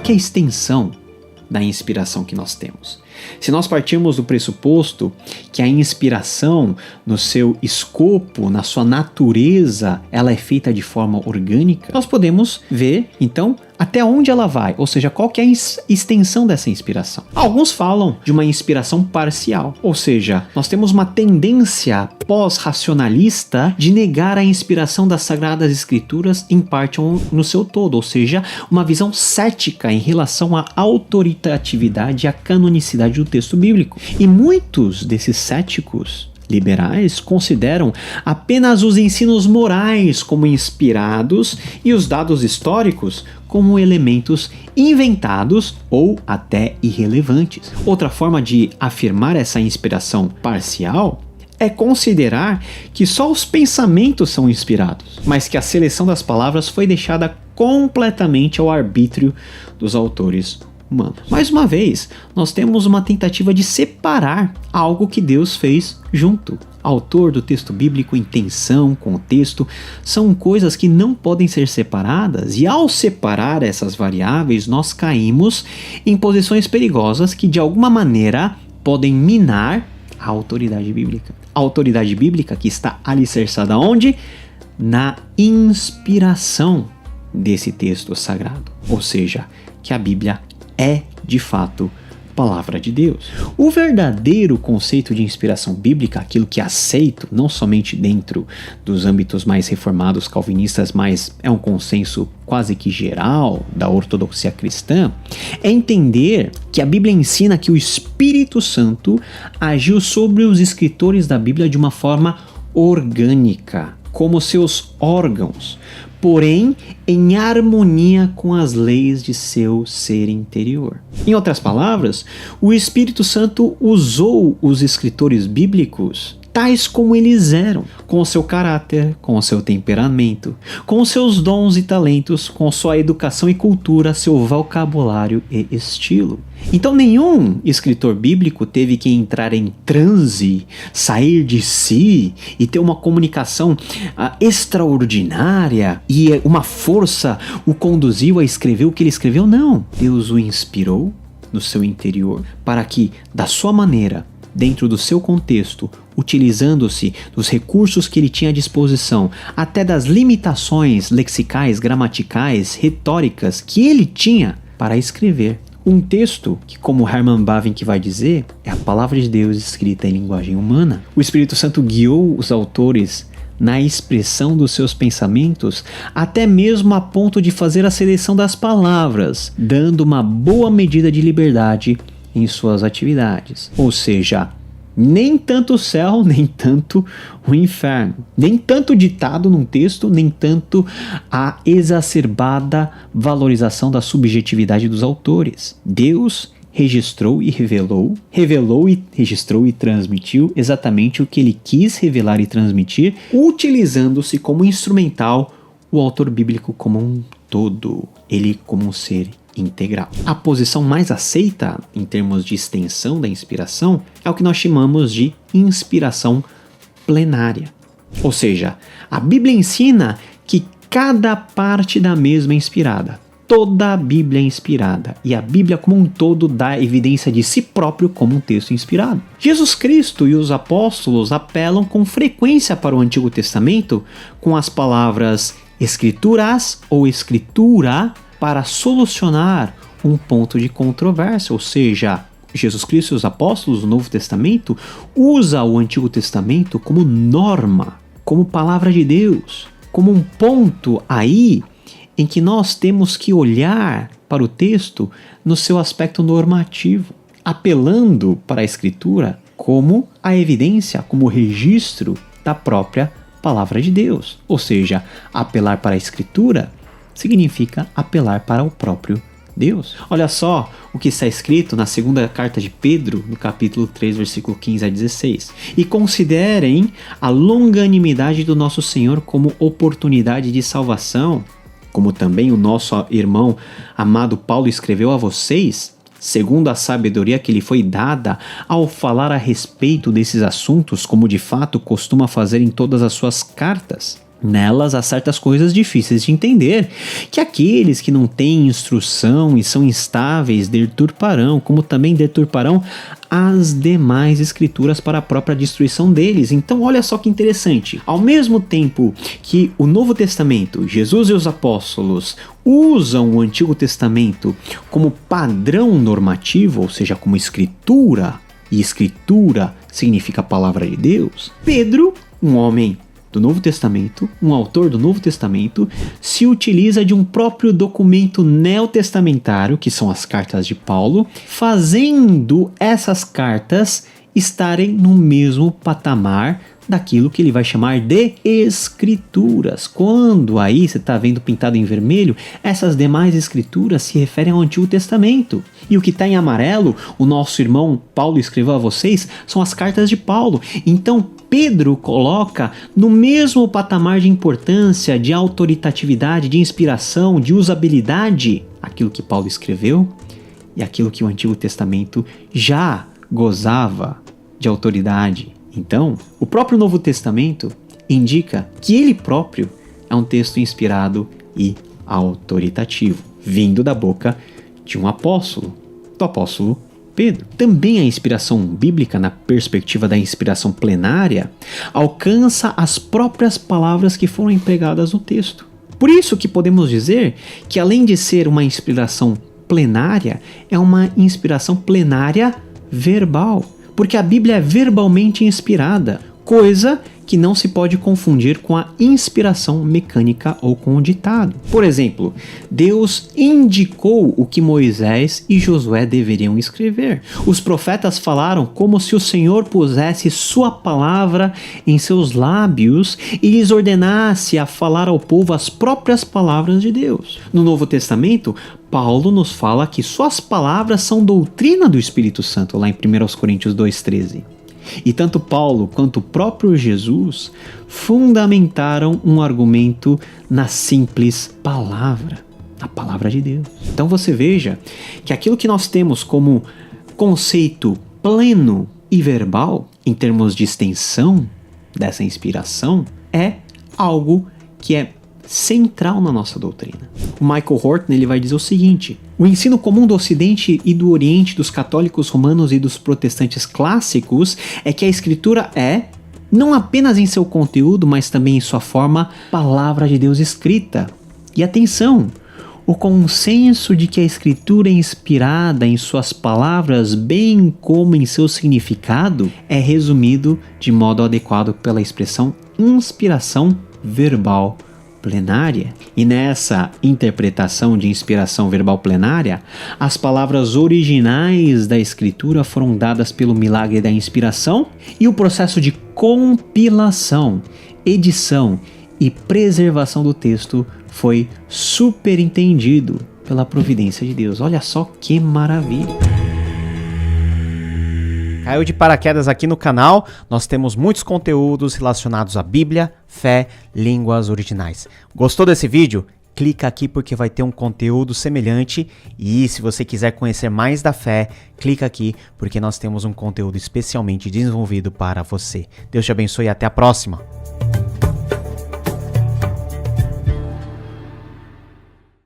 que é a extensão da inspiração que nós temos? Se nós partirmos do pressuposto que a inspiração, no seu escopo, na sua natureza, ela é feita de forma orgânica, nós podemos ver, então, até onde ela vai, ou seja, qual que é a extensão dessa inspiração. Alguns falam de uma inspiração parcial, ou seja, nós temos uma tendência pós-racionalista de negar a inspiração das Sagradas Escrituras em parte ou no seu todo, ou seja, uma visão cética em relação à autoritatividade e à canonicidade do texto bíblico. E muitos desses céticos liberais consideram apenas os ensinos morais como inspirados e os dados históricos como elementos inventados ou até irrelevantes. Outra forma de afirmar essa inspiração parcial é considerar que só os pensamentos são inspirados, mas que a seleção das palavras foi deixada completamente ao arbítrio dos autores humanos. Mais uma vez, nós temos uma tentativa de separar algo que Deus fez junto. Autor do texto bíblico, intenção, contexto, são coisas que não podem ser separadas, e ao separar essas variáveis, nós caímos em posições perigosas que de alguma maneira podem minar a autoridade bíblica. A autoridade bíblica que está alicerçada onde? Na inspiração desse texto sagrado, ou seja, que a Bíblia é de fato palavra de Deus. O verdadeiro conceito de inspiração bíblica, aquilo que é aceito não somente dentro dos âmbitos mais reformados calvinistas, mas é um consenso quase que geral da ortodoxia cristã, é entender que a Bíblia ensina que o Espírito Santo agiu sobre os escritores da Bíblia de uma forma orgânica, como seus órgãos, porém em harmonia com as leis de seu ser interior. Em outras palavras, o Espírito Santo usou os escritores bíblicos tais como eles eram, com o seu caráter, com o seu temperamento, com os seus dons e talentos, com sua educação e cultura, seu vocabulário e estilo. Então nenhum escritor bíblico teve que entrar em transe, sair de si e ter uma comunicação extraordinária e uma força o conduziu a escrever o que ele escreveu. Não, Deus o inspirou no seu interior para que, da sua maneira, dentro do seu contexto, utilizando-se dos recursos que ele tinha à disposição, até das limitações lexicais, gramaticais, retóricas que ele tinha para escrever um texto que, como Herman Bavinck vai dizer, é a palavra de Deus escrita em linguagem humana. O Espírito Santo guiou os autores na expressão dos seus pensamentos, até mesmo a ponto de fazer a seleção das palavras, dando uma boa medida de liberdade em suas atividades. Ou seja, nem tanto o céu, nem tanto o inferno. Nem tanto ditado num texto, nem tanto a exacerbada valorização da subjetividade dos autores. Deus registrou e revelou e registrou e transmitiu exatamente o que ele quis revelar e transmitir, utilizando-se como instrumental o autor bíblico como um todo, ele como um ser integral. A posição mais aceita em termos de extensão da inspiração é o que nós chamamos de inspiração plenária. Ou seja, a Bíblia ensina que cada parte da mesma é inspirada. Toda a Bíblia é inspirada e a Bíblia como um todo dá evidência de si próprio como um texto inspirado. Jesus Cristo e os apóstolos apelam com frequência para o Antigo Testamento com as palavras escrituras ou escritura para solucionar um ponto de controvérsia, ou seja, Jesus Cristo e os apóstolos do Novo Testamento usam o Antigo Testamento como norma, como palavra de Deus, como um ponto aí em que nós temos que olhar para o texto no seu aspecto normativo, apelando para a Escritura como a evidência, como o registro da própria palavra de Deus. Ou seja, apelar para a Escritura significa apelar para o próprio Deus. Olha só o que está escrito na segunda carta de Pedro, no capítulo 3, versículo 15 a 16. E considerem a longanimidade do nosso Senhor como oportunidade de salvação, como também o nosso irmão amado Paulo escreveu a vocês, segundo a sabedoria que lhe foi dada ao falar a respeito desses assuntos, como de fato costuma fazer em todas as suas cartas. Nelas há certas coisas difíceis de entender, que aqueles que não têm instrução e são instáveis deturparão, como também deturparão as demais escrituras para a própria destruição deles. Então olha só que interessante, ao mesmo tempo que o Novo Testamento, Jesus e os apóstolos usam o Antigo Testamento como padrão normativo, ou seja, como escritura, e escritura significa a palavra de Deus, Pedro, um homem do Novo Testamento, um autor do Novo Testamento, se utiliza de um próprio documento neotestamentário, que são as cartas de Paulo, fazendo essas cartas estarem no mesmo patamar daquilo que ele vai chamar de escrituras. Quando aí você está vendo pintado em vermelho, essas demais escrituras se referem ao Antigo Testamento. E o que está em amarelo, o nosso irmão Paulo escreveu a vocês, são as cartas de Paulo. Então Pedro coloca no mesmo patamar de importância, de autoritatividade, de inspiração, de usabilidade, aquilo que Paulo escreveu e aquilo que o Antigo Testamento já gozava de autoridade. Então, o próprio Novo Testamento indica que ele próprio é um texto inspirado e autoritativo, vindo da boca de um apóstolo, do apóstolo Pedro. Também a inspiração bíblica, na perspectiva da inspiração plenária, alcança as próprias palavras que foram empregadas no texto. Por isso que podemos dizer que, além de ser uma inspiração plenária, é uma inspiração plenária verbal, porque a Bíblia é verbalmente inspirada, coisa que não se pode confundir com a inspiração mecânica ou com o ditado. Por exemplo, Deus indicou o que Moisés e Josué deveriam escrever. Os profetas falaram como se o Senhor pusesse sua palavra em seus lábios e lhes ordenasse a falar ao povo as próprias palavras de Deus. No Novo Testamento, Paulo nos fala que suas palavras são doutrina do Espírito Santo, lá em 1 Coríntios 2,13. E tanto Paulo quanto o próprio Jesus fundamentaram um argumento na simples palavra, a palavra de Deus. Então você veja que aquilo que nós temos como conceito pleno e verbal, em termos de extensão dessa inspiração, é algo que é central na nossa doutrina. O Michael Horton ele vai dizer o seguinte: o ensino comum do Ocidente e do Oriente, dos católicos romanos e dos protestantes clássicos, é que a Escritura é, não apenas em seu conteúdo, mas também em sua forma, palavra de Deus escrita. E atenção, o consenso de que a Escritura é inspirada em suas palavras, bem como em seu significado, é resumido de modo adequado pela expressão inspiração verbal plenária. E nessa interpretação de inspiração verbal plenária, as palavras originais da Escritura foram dadas pelo milagre da inspiração e o processo de compilação, edição e preservação do texto foi superintendido pela providência de Deus. Olha só que maravilha! Caiu de paraquedas aqui no canal, nós temos muitos conteúdos relacionados à Bíblia, fé, línguas originais. Gostou desse vídeo? Clica aqui porque vai ter um conteúdo semelhante e se você quiser conhecer mais da fé, clica aqui porque nós temos um conteúdo especialmente desenvolvido para você. Deus te abençoe e até a próxima!